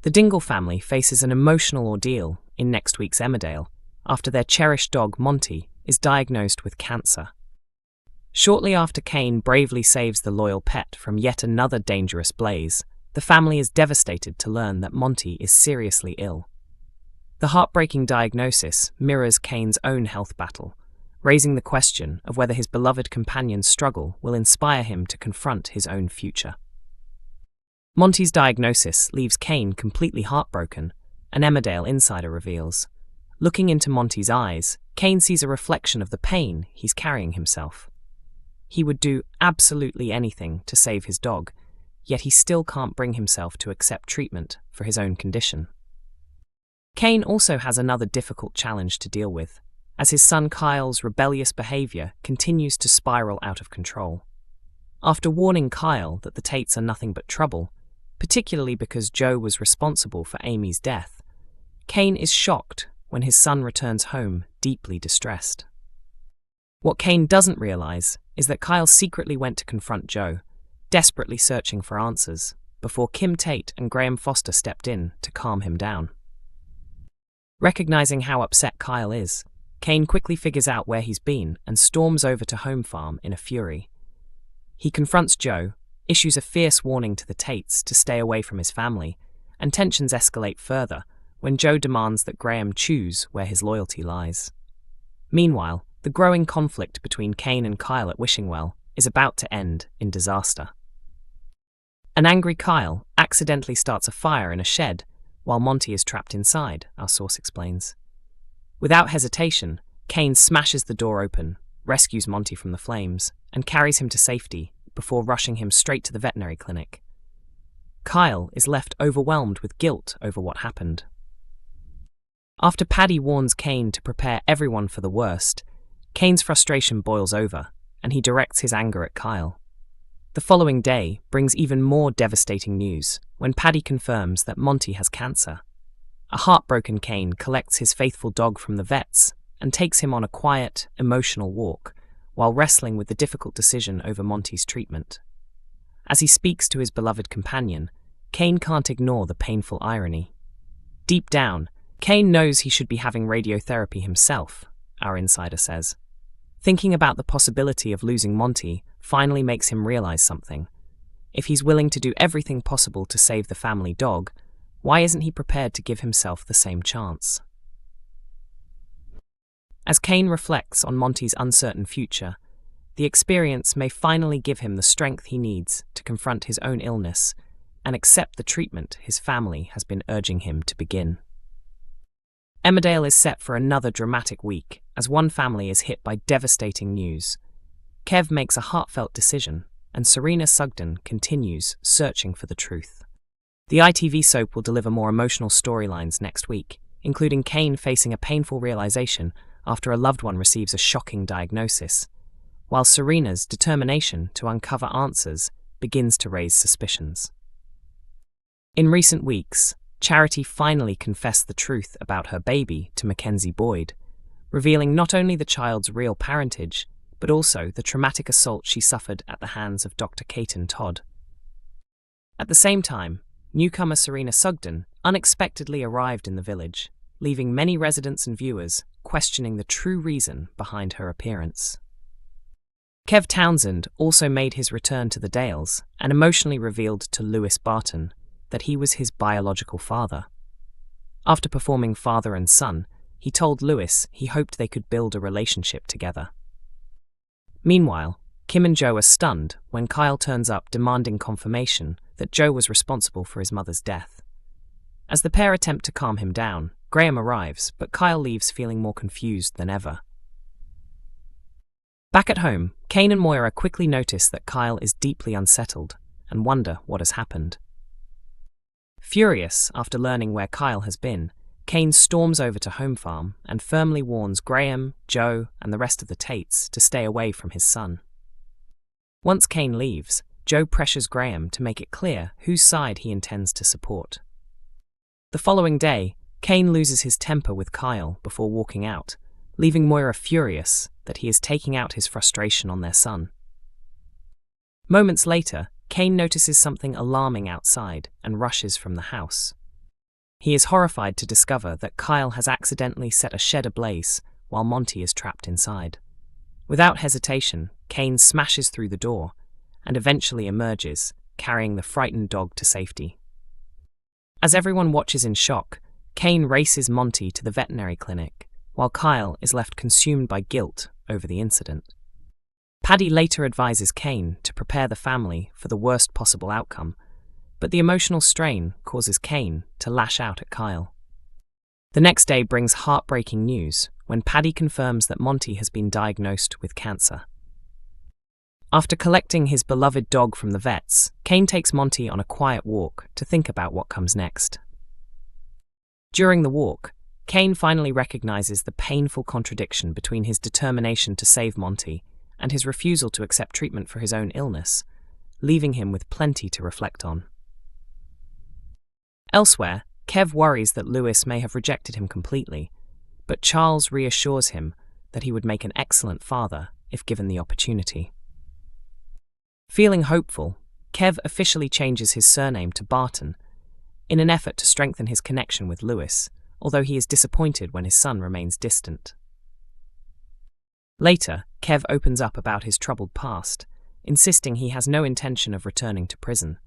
The Dingle family faces an emotional ordeal in next week's Emmerdale after their cherished dog Monty is diagnosed with cancer. Shortly after Cain bravely saves the loyal pet from yet another dangerous blaze, the family is devastated to learn that Monty is seriously ill. The heartbreaking diagnosis mirrors Cain's own health battle, raising the question of whether his beloved companion's struggle will inspire him to confront his own future. Monty's diagnosis leaves Cain completely heartbroken, an Emmerdale insider reveals. Looking into Monty's eyes, Cain sees a reflection of the pain he's carrying himself. He would do absolutely anything to save his dog, yet he still can't bring himself to accept treatment for his own condition. Cain also has another difficult challenge to deal with, as his son Kyle's rebellious behavior continues to spiral out of control. After warning Kyle that the Tates are nothing but trouble, particularly because Joe was responsible for Amy's death, Cain is shocked when his son returns home deeply distressed. What Cain doesn't realize is that Kyle secretly went to confront Joe, desperately searching for answers, before Kim Tate and Graham Foster stepped in to calm him down. Recognizing how upset Kyle is, Cain quickly figures out where he's been and storms over to Home Farm in a fury. He confronts Joe, issues a fierce warning to the Tates to stay away from his family, and tensions escalate further when Joe demands that Graham choose where his loyalty lies. Meanwhile, the growing conflict between Cain and Kyle at Wishingwell is about to end in disaster. An angry Kyle accidentally starts a fire in a shed while Monty is trapped inside, our source explains. Without hesitation, Cain smashes the door open, rescues Monty from the flames, and carries him to safety before rushing him straight to the veterinary clinic. Kyle is left overwhelmed with guilt over what happened. After Paddy warns Cain to prepare everyone for the worst, Cain's frustration boils over, and he directs his anger at Kyle. The following day brings even more devastating news when Paddy confirms that Monty has cancer. A heartbroken Cain collects his faithful dog from the vets and takes him on a quiet, emotional walk, while wrestling with the difficult decision over Monty's treatment. As he speaks to his beloved companion, Cain can't ignore the painful irony. Deep down, Cain knows he should be having radiotherapy himself, our insider says. Thinking about the possibility of losing Monty finally makes him realize something. If he's willing to do everything possible to save the family dog, why isn't he prepared to give himself the same chance? As Cain reflects on Monty's uncertain future, the experience may finally give him the strength he needs to confront his own illness and accept the treatment his family has been urging him to begin. Emmerdale is set for another dramatic week as one family is hit by devastating news. Kev makes a heartfelt decision, and Serena Sugden continues searching for the truth. The ITV soap will deliver more emotional storylines next week, including Cain facing a painful realization after a loved one receives a shocking diagnosis, while Serena's determination to uncover answers begins to raise suspicions. In recent weeks, Charity finally confessed the truth about her baby to Mackenzie Boyd, revealing not only the child's real parentage, but also the traumatic assault she suffered at the hands of Dr. Cain Todd. At the same time, newcomer Serena Sugden unexpectedly arrived in the village, leaving many residents and viewers questioning the true reason behind her appearance. Kev Townsend also made his return to the Dales and emotionally revealed to Lewis Barton that he was his biological father. After performing father and son, he told Lewis he hoped they could build a relationship together. Meanwhile, Kim and Joe are stunned when Kyle turns up demanding confirmation that Joe was responsible for his mother's death. As the pair attempt to calm him down, Graham arrives, but Kyle leaves feeling more confused than ever. Back at home, Cain and Moira quickly notice that Kyle is deeply unsettled and wonder what has happened. Furious after learning where Kyle has been, Cain storms over to Home Farm and firmly warns Graham, Joe, and the rest of the Tates to stay away from his son. Once Cain leaves, Joe pressures Graham to make it clear whose side he intends to support. The following day, Cain loses his temper with Kyle before walking out, leaving Moira furious that he is taking out his frustration on their son. Moments later, Cain notices something alarming outside and rushes from the house. He is horrified to discover that Kyle has accidentally set a shed ablaze while Monty is trapped inside. Without hesitation, Cain smashes through the door and eventually emerges, carrying the frightened dog to safety. As everyone watches in shock, Cain races Monty to the veterinary clinic, while Kyle is left consumed by guilt over the incident. Paddy later advises Cain to prepare the family for the worst possible outcome, but the emotional strain causes Cain to lash out at Kyle. The next day brings heartbreaking news when Paddy confirms that Monty has been diagnosed with cancer. After collecting his beloved dog from the vets, Cain takes Monty on a quiet walk to think about what comes next. During the walk, Cain finally recognizes the painful contradiction between his determination to save Monty and his refusal to accept treatment for his own illness, leaving him with plenty to reflect on. Elsewhere, Kev worries that Lewis may have rejected him completely, but Charles reassures him that he would make an excellent father if given the opportunity. Feeling hopeful, Kev officially changes his surname to Barton in an effort to strengthen his connection with Lewis, although he is disappointed when his son remains distant. Later, Kev opens up about his troubled past, insisting he has no intention of returning to prison.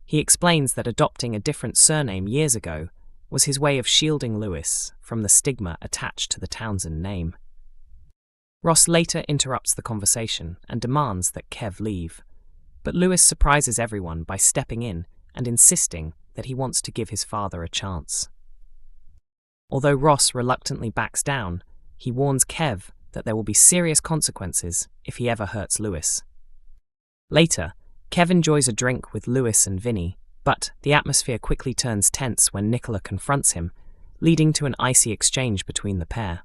He explains that adopting a different surname years ago was his way of shielding Lewis from the stigma attached to the Townsend name. Ross later interrupts the conversation and demands that Kev leave, but Lewis surprises everyone by stepping in and insisting that he wants to give his father a chance. Although Ross reluctantly backs down, he warns Kev that there will be serious consequences if he ever hurts Lewis. Later, Kev enjoys a drink with Lewis and Vinny, but the atmosphere quickly turns tense when Nicola confronts him, leading to an icy exchange between the pair.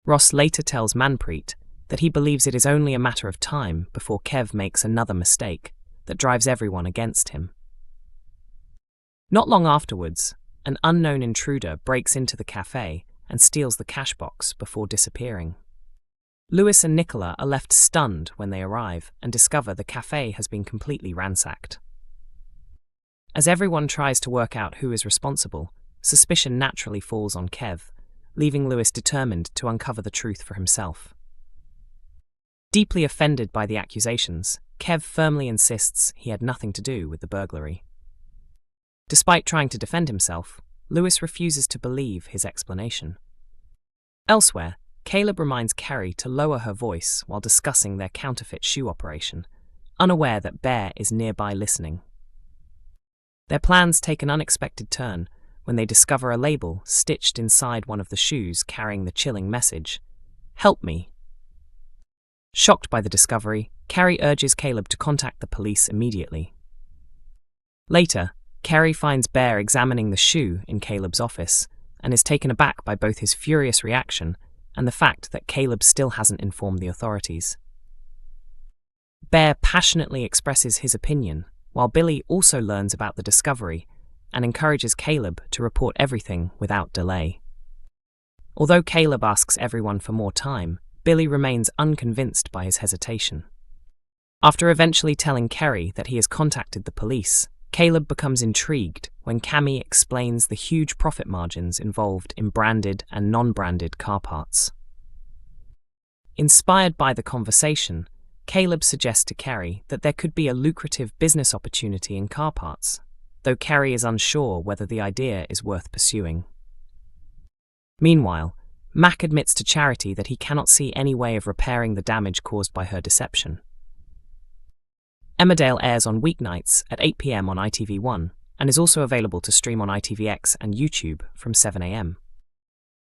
Ross later tells Manpreet that he believes it is only a matter of time before Kev makes another mistake that drives everyone against him. Not long afterwards, an unknown intruder breaks into the cafe and steals the cash box before disappearing. Lewis and Nicola are left stunned when they arrive and discover the cafe has been completely ransacked. As everyone tries to work out who is responsible, suspicion naturally falls on Kev, leaving Lewis determined to uncover the truth for himself. Deeply offended by the accusations, Kev firmly insists he had nothing to do with the burglary. Despite trying to defend himself, Lewis refuses to believe his explanation. Elsewhere, Caleb reminds Carrie to lower her voice while discussing their counterfeit shoe operation, unaware that Bear is nearby listening. Their plans take an unexpected turn when they discover a label stitched inside one of the shoes carrying the chilling message, "Help me." Shocked by the discovery, Carrie urges Caleb to contact the police immediately. Later, Carrie finds Bear examining the shoe in Caleb's office and is taken aback by both his furious reaction and the fact that Caleb still hasn't informed the authorities. Bear passionately expresses his opinion, while Billy also learns about the discovery and encourages Caleb to report everything without delay. Although Caleb asks everyone for more time, Billy remains unconvinced by his hesitation. After eventually telling Kerry that he has contacted the police, Caleb becomes intrigued when Cammy explains the huge profit margins involved in branded and non-branded car parts. Inspired by the conversation, Caleb suggests to Carrie that there could be a lucrative business opportunity in car parts, though Carrie is unsure whether the idea is worth pursuing. Meanwhile, Mac admits to Charity that he cannot see any way of repairing the damage caused by her deception. Emmerdale airs on weeknights at 8 p.m. on ITV1 and is also available to stream on ITVX and YouTube from 7 a.m.